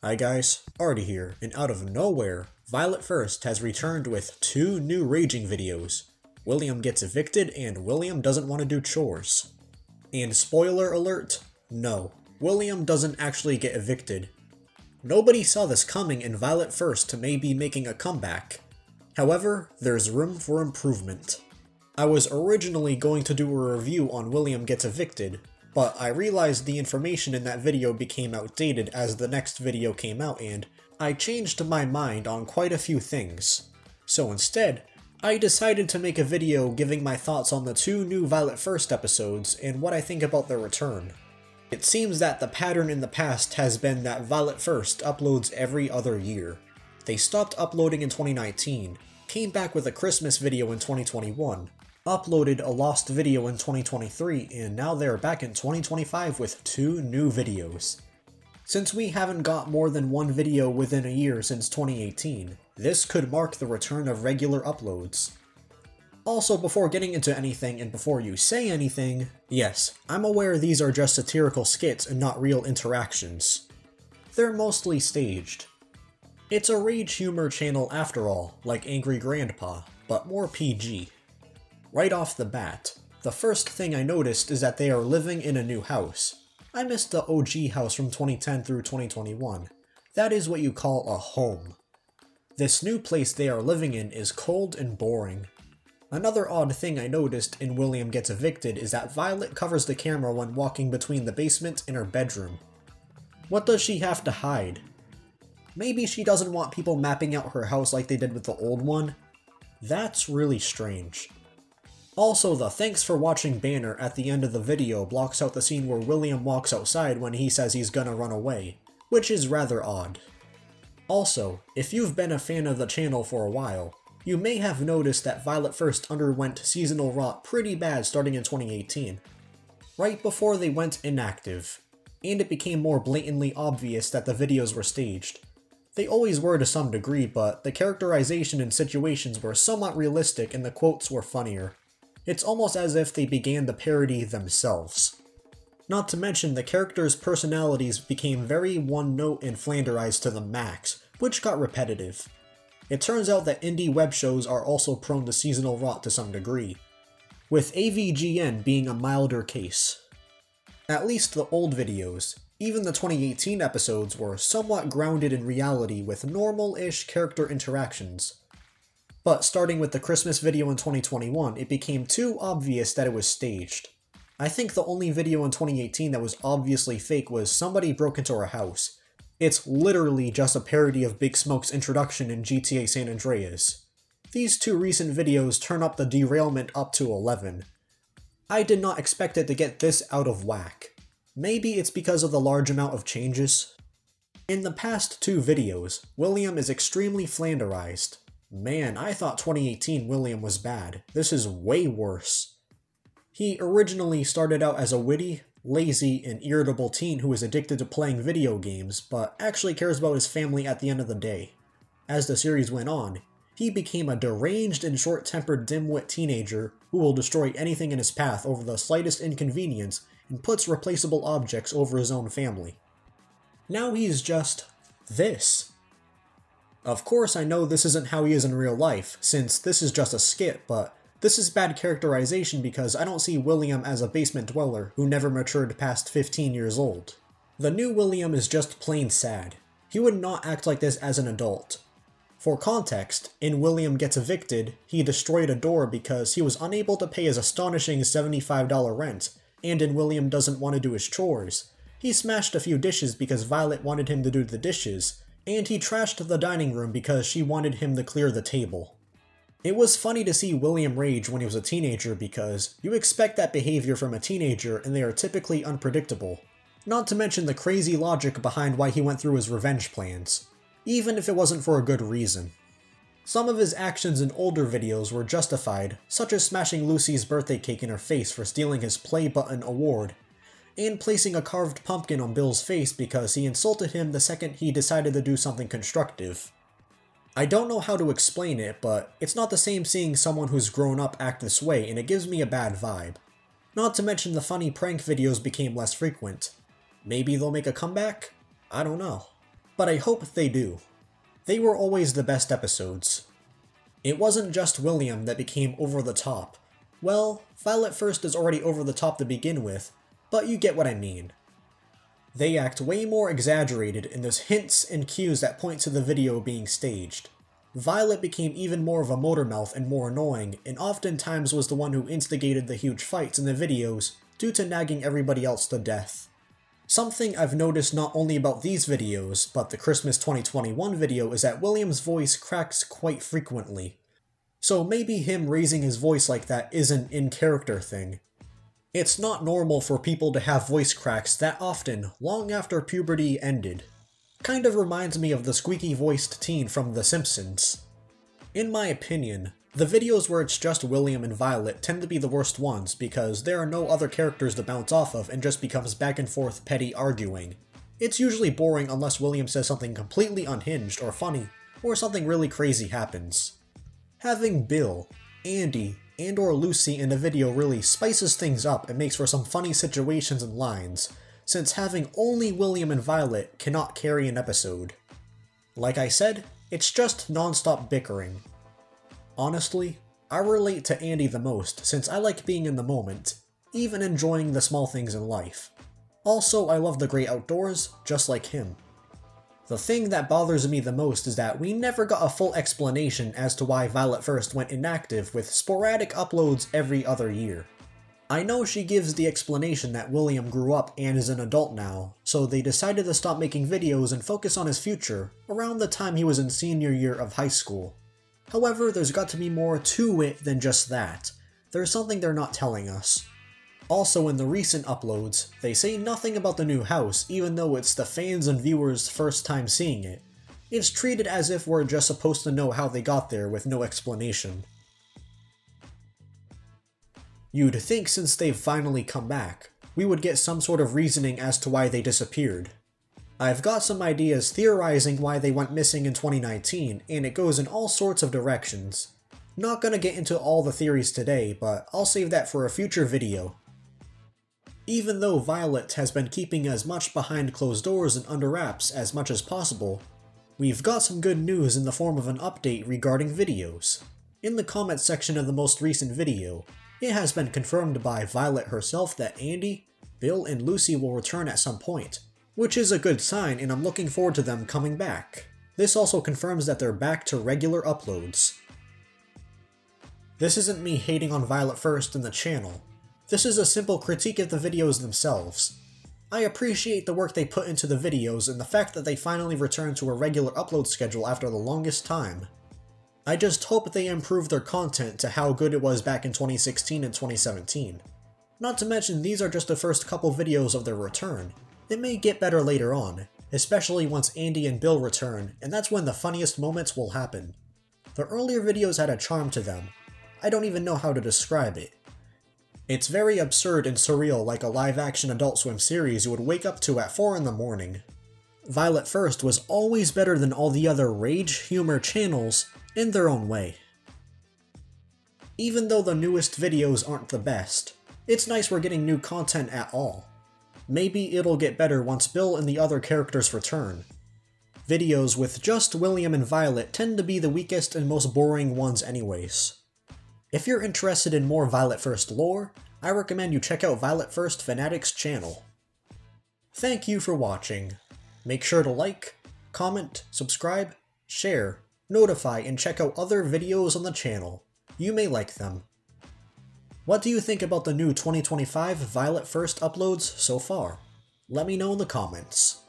Hi guys, Artie here, and out of nowhere, Violet First has returned with 2 new raging videos. William gets evicted and William doesn't want to do chores. And spoiler alert, no, William doesn't actually get evicted. Nobody saw this coming and Violet First may be making a comeback. However, there's room for improvement. I was originally going to do a review on William Gets Evicted, but I realized the information in that video became outdated as the next video came out and I changed my mind on quite a few things. So instead, I decided to make a video giving my thoughts on the 2 new Violet First episodes and what I think about their return. It seems that the pattern in the past has been that Violet First uploads every other year. They stopped uploading in 2019, came back with a Christmas video in 2021, uploaded a lost video in 2023, and now they're back in 2025 with 2 new videos. Since we haven't got more than 1 video within a year since 2018, this could mark the return of regular uploads. Also, before getting into anything and before you say anything, yes, I'm aware these are just satirical skits and not real interactions. They're mostly staged. It's a rage humor channel after all, like Angry Grandpa, but more PG. Right off the bat, the first thing I noticed is that they are living in a new house. I missed the OG house from 2010 through 2021. That is what you call a home. This new place they are living in is cold and boring. Another odd thing I noticed in William Gets Evicted is that Violet covers the camera when walking between the basement and her bedroom. What does she have to hide? Maybe she doesn't want people mapping out her house like they did with the old one? That's really strange. Also, the thanks for watching banner at the end of the video blocks out the scene where William walks outside when he says he's gonna run away, which is rather odd. Also, if you've been a fan of the channel for a while, you may have noticed that Violet First underwent seasonal rot pretty bad starting in 2018, right before they went inactive, and it became more blatantly obvious that the videos were staged. They always were to some degree, but the characterization and situations were somewhat realistic and the quotes were funnier. It's almost as if they began the parody themselves. Not to mention the characters' personalities became very one-note and Flanderized to the max, which got repetitive. It turns out that indie web shows are also prone to seasonal rot to some degree, with AVGN being a milder case. At least the old videos, even the 2018 episodes, were somewhat grounded in reality with normal-ish character interactions. But starting with the Christmas video in 2021, it became too obvious that it was staged. I think the only video in 2018 that was obviously fake was Somebody Broke Into Our House. It's literally just a parody of Big Smoke's introduction in GTA San Andreas. These 2 recent videos turn up the derailment up to 11. I did not expect it to get this out of whack. Maybe it's because of the large amount of changes. In the past 2 videos, William is extremely Flanderized. Man, I thought 2018 William was bad. This is way worse. He originally started out as a witty, lazy, and irritable teen who is addicted to playing video games, but actually cares about his family at the end of the day. As the series went on, he became a deranged and short-tempered dimwit teenager who will destroy anything in his path over the slightest inconvenience and puts replaceable objects over his own family. Now he's just this. Of course, I know this isn't how he is in real life, since this is just a skit, but this is bad characterization because I don't see William as a basement dweller who never matured past 15 years old. The new William is just plain sad. He would not act like this as an adult. For context, in William Gets Evicted, he destroyed a door because he was unable to pay his astonishing $75 rent, and in William Doesn't Want to Do His Chores, he smashed a few dishes because Violet wanted him to do the dishes, and he trashed the dining room because she wanted him to clear the table. It was funny to see William rage when he was a teenager because you expect that behavior from a teenager and they are typically unpredictable. Not to mention the crazy logic behind why he went through his revenge plans, even if it wasn't for a good reason. Some of his actions in older videos were justified, such as smashing Lucy's birthday cake in her face for stealing his play button award, and placing a carved pumpkin on Bill's face because he insulted him the second he decided to do something constructive. I don't know how to explain it, but it's not the same seeing someone who's grown up act this way, and it gives me a bad vibe. Not to mention the funny prank videos became less frequent. Maybe they'll make a comeback? I don't know. but I hope they do. They were always the best episodes. It wasn't just William that became over the top. Well, Violet First is already over the top to begin with, but you get what I mean. They act way more exaggerated, and there's hints and cues that point to the video being staged. Violet became even more of a motormouth and more annoying, and oftentimes was the one who instigated the huge fights in the videos due to nagging everybody else to death. Something I've noticed not only about these videos, but the Christmas 2021 video is that William's voice cracks quite frequently. So maybe him raising his voice like that is an in-character thing. It's not normal for people to have voice cracks that often, long after puberty ended. Kind of reminds me of the squeaky-voiced teen from The Simpsons. In my opinion, the videos where it's just William and Violet tend to be the worst ones because there are no other characters to bounce off of and just becomes back and forth petty arguing. It's usually boring unless William says something completely unhinged or funny, or something really crazy happens. Having Bill, Andy, and or Lucy in a video really spices things up and makes for some funny situations and lines, since having only William and Violet cannot carry an episode. Like I said, it's just non-stop bickering. Honestly, I relate to Andy the most since I like being in the moment, even enjoying the small things in life. Also, I love the great outdoors, just like him. The thing that bothers me the most is that we never got a full explanation as to why Violet First went inactive with sporadic uploads every other year. I know she gives the explanation that William grew up and is an adult now, so they decided to stop making videos and focus on his future around the time he was in senior year of high school. However, there's got to be more to it than just that. There's something they're not telling us. Also, in the recent uploads, they say nothing about the new house even though it's the fans and viewers' first time seeing it. It's treated as if we're just supposed to know how they got there with no explanation. You'd think since they've finally come back, we would get some sort of reasoning as to why they disappeared. I've got some ideas theorizing why they went missing in 2019, and it goes in all sorts of directions. Not gonna get into all the theories today, but I'll save that for a future video. Even though Violet has been keeping as much behind closed doors and under wraps as much as possible, we've got some good news in the form of an update regarding videos. In the comments section of the most recent video, it has been confirmed by Violet herself that Andy, Bill, and Lucy will return at some point, which is a good sign and I'm looking forward to them coming back. This also confirms that they're back to regular uploads. This isn't me hating on Violet First and the channel. This is a simple critique of the videos themselves. I appreciate the work they put into the videos and the fact that they finally returned to a regular upload schedule after the longest time. I just hope they improve their content to how good it was back in 2016 and 2017. Not to mention these are just the first couple videos of their return. It may get better later on, especially once Andy and Bill return, and that's when the funniest moments will happen. The earlier videos had a charm to them. I don't even know how to describe it. It's very absurd and surreal, like a live-action Adult Swim series you would wake up to at 4 in the morning. Violet First was always better than all the other rage humor channels in their own way. Even though the newest videos aren't the best, it's nice we're getting new content at all. Maybe it'll get better once Bill and the other characters return. Videos with just William and Violet tend to be the weakest and most boring ones anyways. If you're interested in more Violet First lore, I recommend you check out Violet First Fanatics channel. Thank you for watching. Make sure to like, comment, subscribe, share, notify, and check out other videos on the channel. You may like them. What do you think about the new 2025 Violet First uploads so far? Let me know in the comments.